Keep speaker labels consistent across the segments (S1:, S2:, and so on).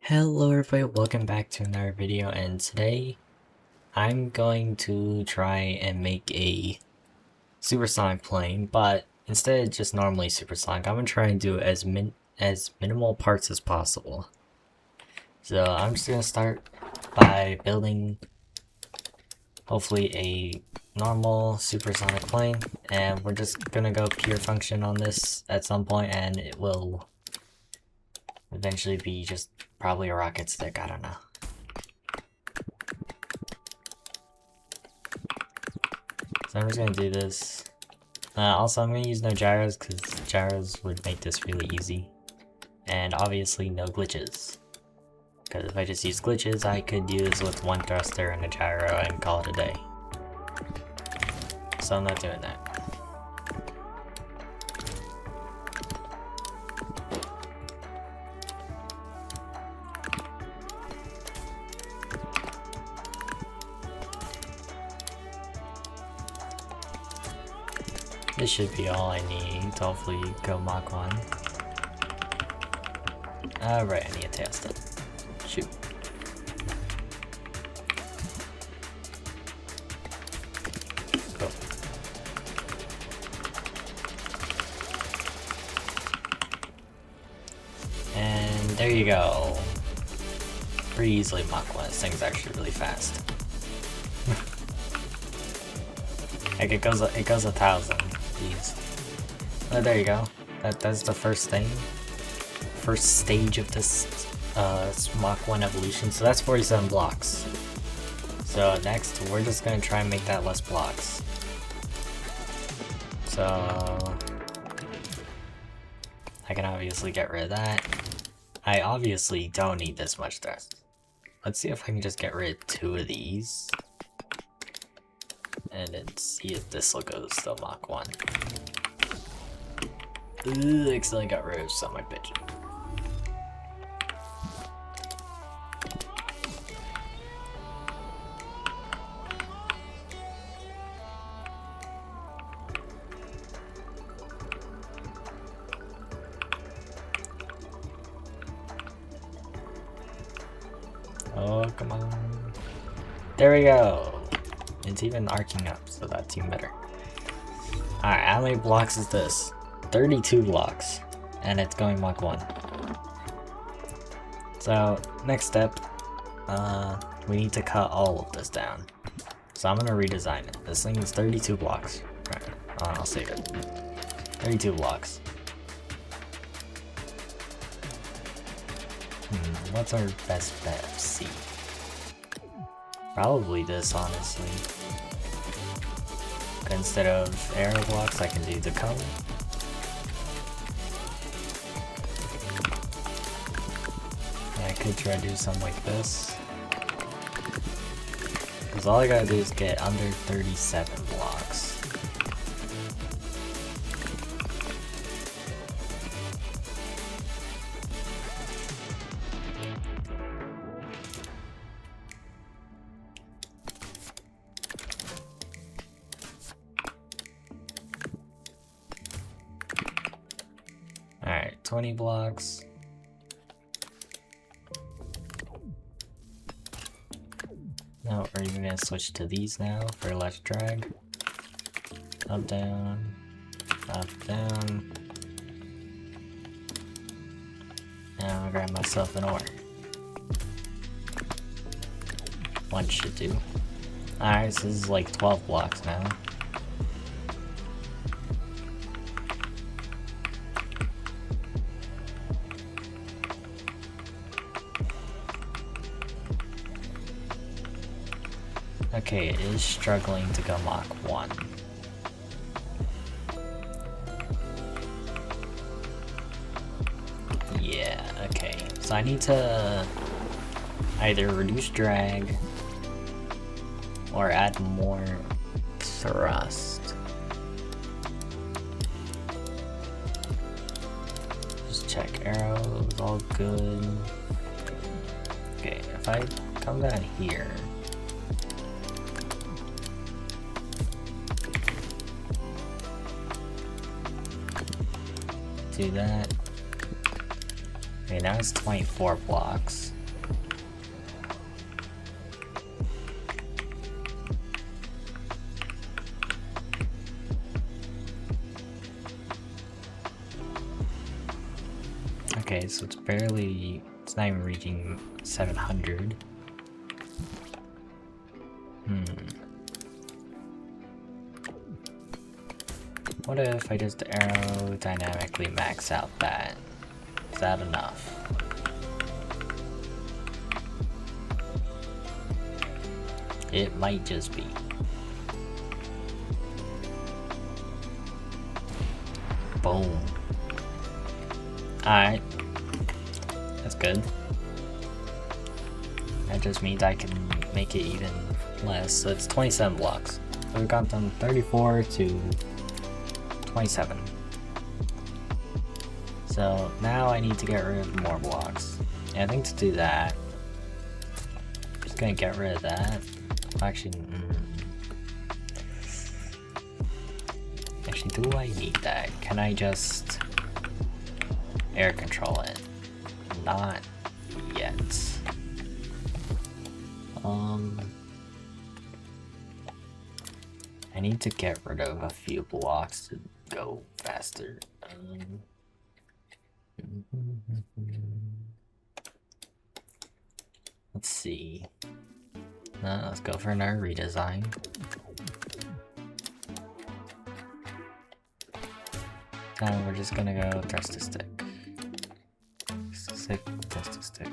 S1: Hello everybody, welcome back to another video, and today I'm going to try and make a supersonic plane, but instead of just normally supersonic, I'm going to try and do as minimal parts as possible. So I'm just going to start by building hopefully a normal supersonic plane, and we're just going to go pure function on this at some point, and it will eventually be just probably a rocket stick, I don't know. So I'm just gonna do this. Also, I'm gonna use no gyros because gyros would make this really easy. And obviously no glitches. Because if I just use glitches, I could do this with one thruster and a gyro and call it a day. So I'm not doing that. This should be all I need to hopefully go Mach 1. Right, I need a tail step. Shoot. Cool. And there you go. Pretty easily Mach 1. This thing's actually really fast. Like it goes 1,000. Jeez. Oh, there you go. That's the first thing. First stage of this Mach 1 evolution. So that's 47 blocks. So next, we're just gonna try and make that less blocks. So I can obviously get rid of that. I obviously don't need this much thrust. Let's see if I can just get rid of 2 of these. And then see if this will go to Mach 1. Ooh, accidentally got rid of some of my bitch. Oh, come on. There we go. It's even arcing up, so that's even better. Alright, how many blocks is this? 32 blocks. And it's going Mach 1. So, next step, we need to cut all of this down. So I'm gonna redesign it. This thing is 32 blocks. Right, I'll save it. 32 blocks. What's our best bet? C. Probably this, honestly. Instead of arrow blocks, I can do the cone. Yeah, I could try to do something like this. Because all I gotta do is get under 37 blocks. Alright, 20 blocks. Now we're even gonna switch to these now for left drag. Up, down, up, down. Now I'll grab myself an ore. One should do. Alright, so this is like 12 blocks now. Okay, it is struggling to go Mach 1. Yeah, okay. So I need to either reduce drag or add more thrust. Just check arrows, all good. Okay, if I come down here, do that. Okay, now it's 24 blocks. so it's barely, it's not even reaching 700. What if I just aerodynamically max out that? Is that enough? It might just be. Boom. Alright. That's good. That just means I can make it even less. So it's 27 blocks. So we've gone from 34 to 27. So now I need to get rid of more blocks. And I think to do that, I'm just gonna get rid of that. Actually, do I need that? Can I just air control it? Not yet. I need to get rid of a few blocks to go faster. Let's see. Let's go for another redesign. Now we're just gonna go thrust to stick. Stick, thrust to stick.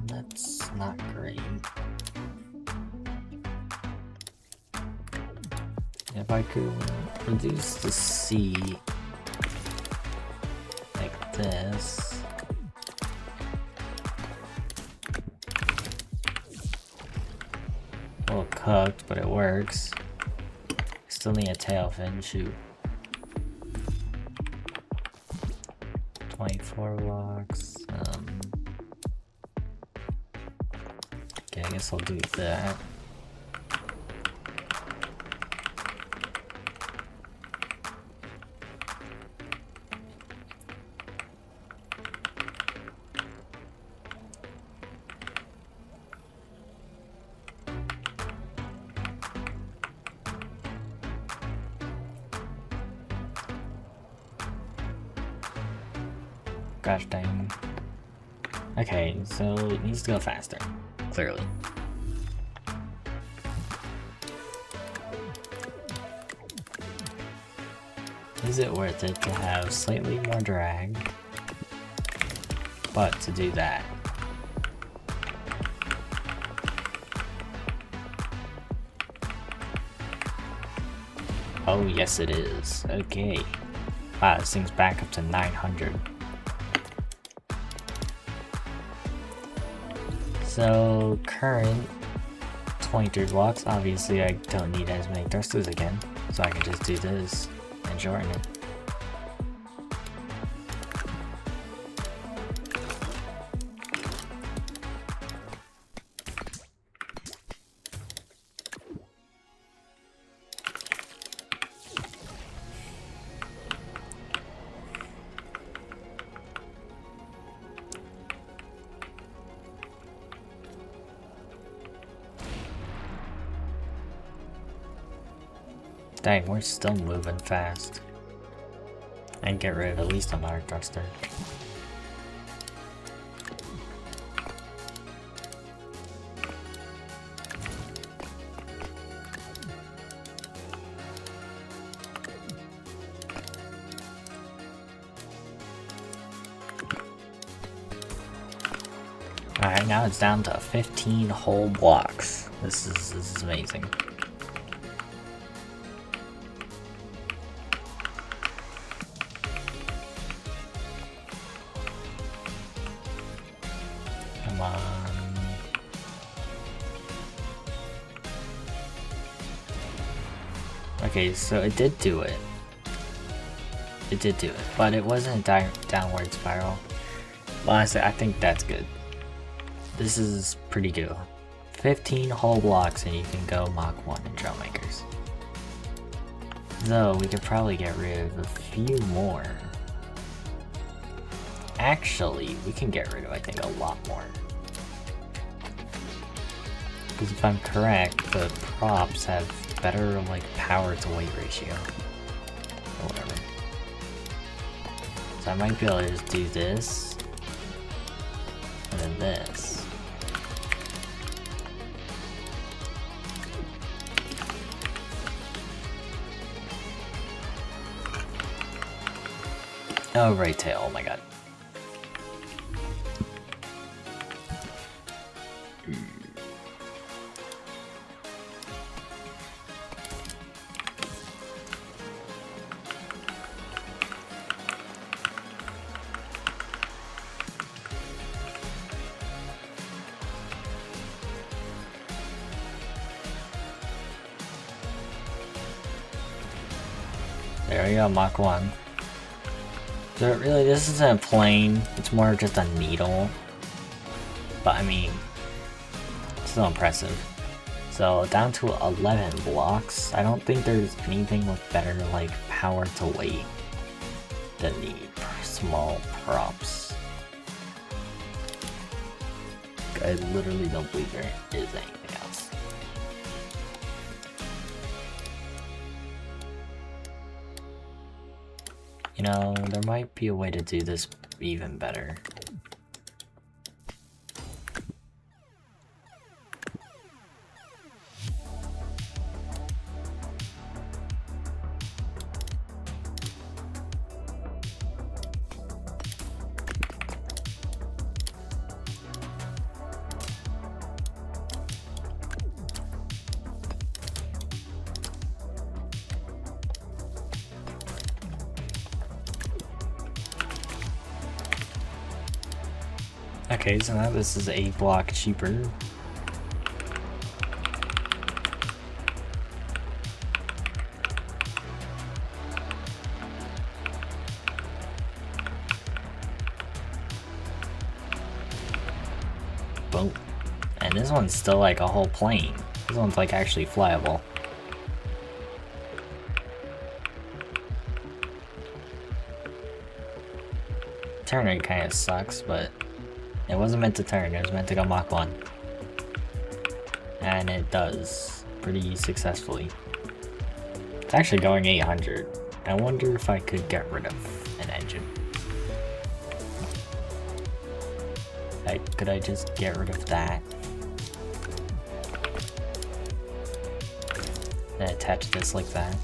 S1: That's not great. If I could reduce the C like this. A little cooked, but it works. Still need a tail fin, shoot. 24 blocks. Okay, I guess I'll do that. Gosh dang. Okay, so it needs to go faster, clearly. Is it worth it to have slightly more drag, but to do that? Oh yes it is. Okay. Wow, this thing's back up to 900. So current 23 blocks, obviously I don't need as many thrusters again, so I can just do this and shorten it. Dang, we're still moving fast. And get rid of at least another thruster. Alright, now it's down to 15 whole blocks. This is amazing. Come on. Okay, so it did do it. It did do it, but it wasn't a downward spiral. Well, honestly, I think that's good. This is pretty good. 15 whole blocks and you can go Mach 1 in Trailmakers. Though, we could probably get rid of a few more. Actually, we can get rid of, I think, a lot more. Because if I'm correct, the props have better, like, power to weight ratio. Or whatever. So I might be able to just do this. And then this. Oh, right tail, oh my god. There we go, Mach 1. So really, this isn't a plane, it's more just a needle. But I mean, still impressive. So down to 11 blocks. I don't think there's anything with better like power to weight than the small props. I literally don't believe there is anything else. You know, there might be a way to do this even better. Okay, so now this is a block cheaper. Boom. And this one's still like a whole plane. This one's like actually flyable. Turn rate kind of sucks, but it wasn't meant to turn, it was meant to go Mach 1. And it does, pretty successfully. It's actually going 800. I wonder if I could get rid of an engine. Could I just get rid of that? And attach this like that.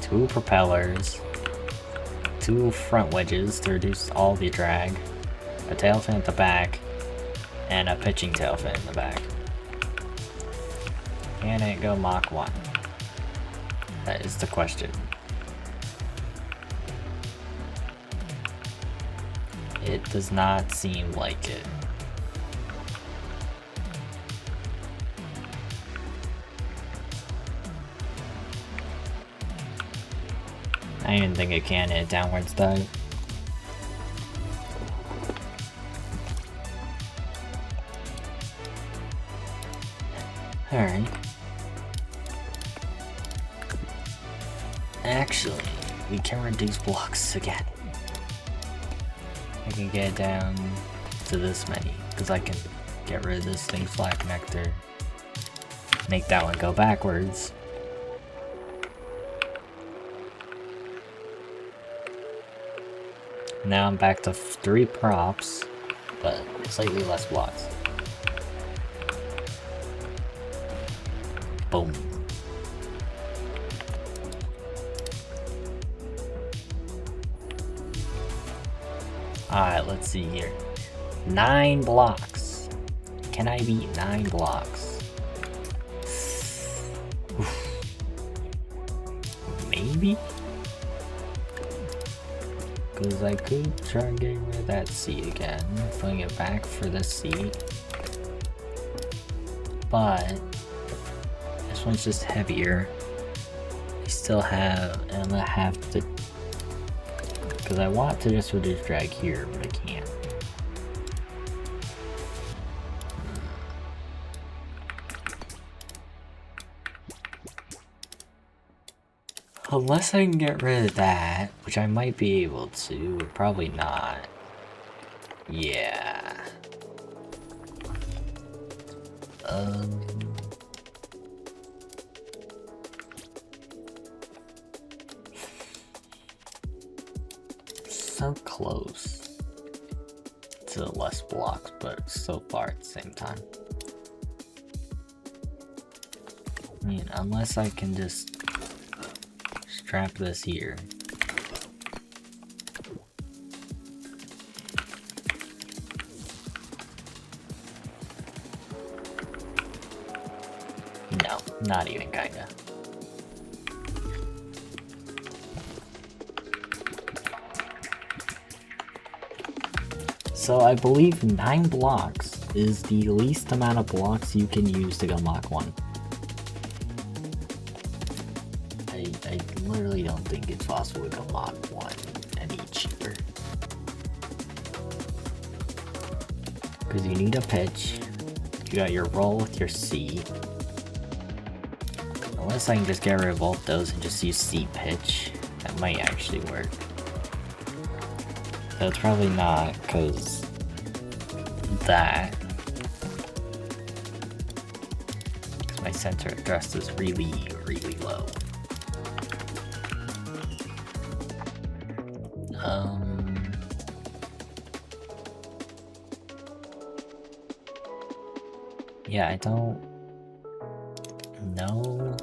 S1: 2 propellers. 2 front wedges to reduce all the drag. A tail fin at the back, and a pitching tail fin in the back. Can it go Mach 1? That is the question. It does not seem like it. I don't even think it can in a downwards dive. Alright. Actually, we can reduce blocks again. I can get down to this many, because I can get rid of this thing flat connector. Make that one go backwards. Now I'm back to 3 props, but slightly less blocks. Boom. Alright, let's see here. 9 blocks. Can I beat 9 blocks? Oof. Maybe? Because I could try getting rid of that seat again. Putting it back for the seat. But this one's just heavier. we still have, and I'm gonna have to, because I want to just reduce drag here, but I can't. Unless I can get rid of that, which I might be able to, probably not. Yeah. So close to less blocks, but so far at the same time. I mean, unless I can just strap this here. No, not even kinda. So I believe 9 blocks is the least amount of blocks you can use to go Mach 1. I literally don't think it's possible to go Mach 1 any cheaper. Because you need a pitch, you got your roll with your C. Unless I can just get rid of both those and just use C pitch, that might actually work. So it's probably not, because that. Because my center of thrust is really, really low. Yeah, I don't know.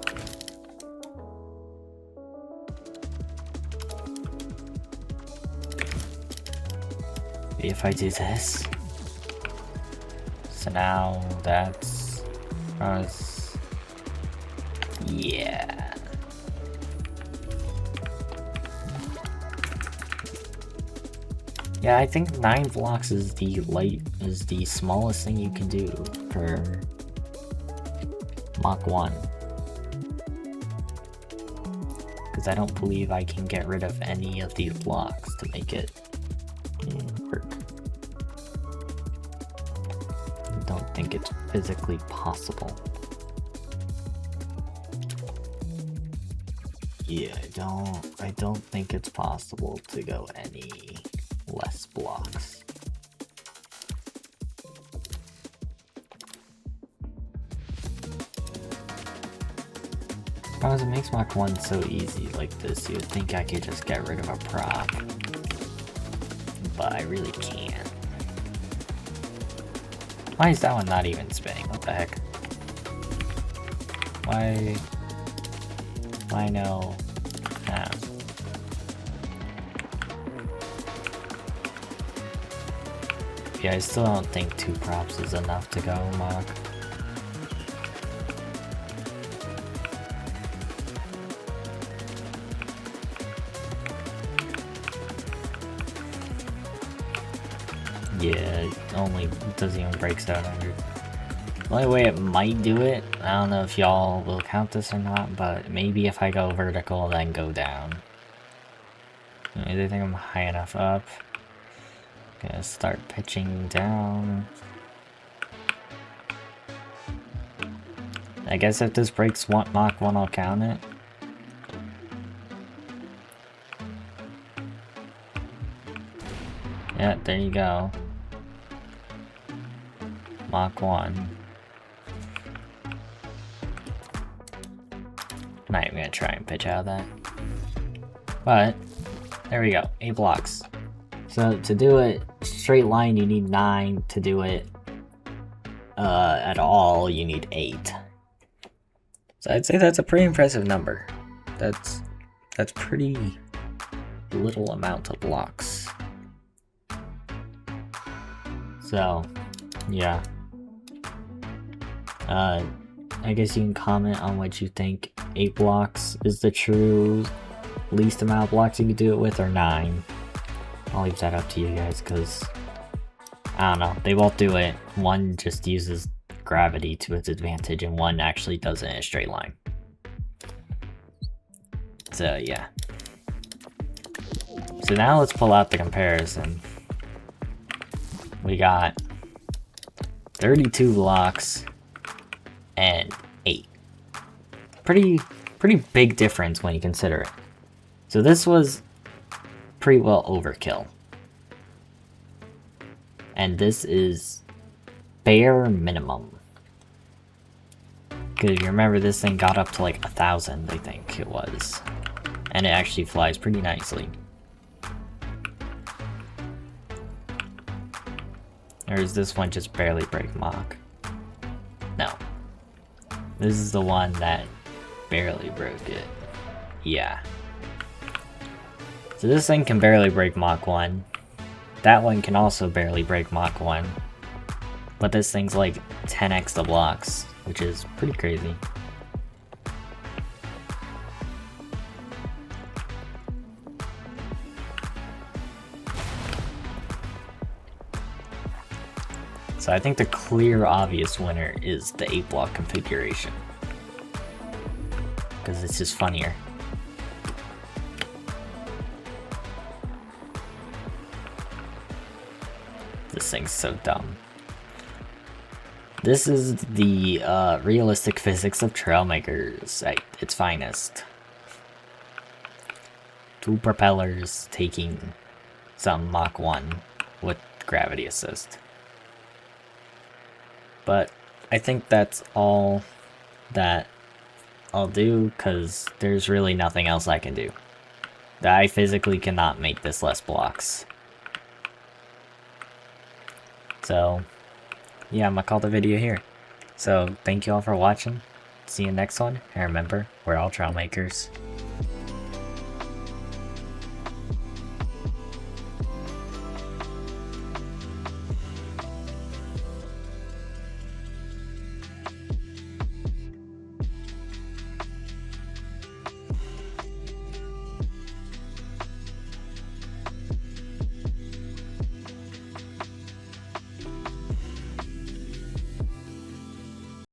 S1: If I do this, so now that's us. Yeah. Yeah, I think 9 blocks is the smallest thing you can do for Mach 1. Because I don't believe I can get rid of any of these blocks to make it work. I don't think it's physically possible. Yeah, I don't think it's possible to go any less blocks. Because it makes Mach 1 so easy like this, you would think I could just get rid of a prop. But I really can't. Why is that one not even spinning? What the heck? Why no? Ah. Yeah, I still don't think 2 props is enough to go Mach. Yeah, it only doesn't even break 700. The only way it might do it, I don't know if y'all will count this or not, but maybe if I go vertical, then go down. I think I'm high enough up. Gonna start pitching down. I guess if this breaks Mach 1, I'll count it. Yeah, there you go. Mach 1. Not even gonna try and pitch out of that. But, there we go. 8 blocks. So, to do it straight line, you need 9. To do it at all, you need 8. So, I'd say that's a pretty impressive number. That's pretty little amount of blocks. So, yeah. I guess you can comment on what you think. 8 blocks is the true least amount of blocks you can do it with, or 9. I'll leave that up to you guys, because I don't know. They both do it. One just uses gravity to its advantage, and one actually does it in a straight line. So yeah. So now let's pull out the comparison. We got 32 blocks and 8. Pretty big difference when you consider it. So this was pretty well overkill. And this is bare minimum. Because you remember this thing got up to like 1,000, I think it was. And it actually flies pretty nicely. Or does this one just barely break Mach? No. This is the one that barely broke it. Yeah. So this thing can barely break Mach 1. That one can also barely break Mach 1. But this thing's like 10x the blocks, which is pretty crazy. So I think the clear obvious winner is the 8-block configuration. Because it's just funnier. This thing's so dumb. This is the realistic physics of Trailmakers at its finest. 2 propellers taking some Mach 1 with gravity assist. But I think that's all that I'll do, because there's really nothing else I can do. I physically cannot make this less blocks. So, yeah, I'm gonna call the video here. So, thank you all for watching. See you next one, and remember, we're all Trailmakers.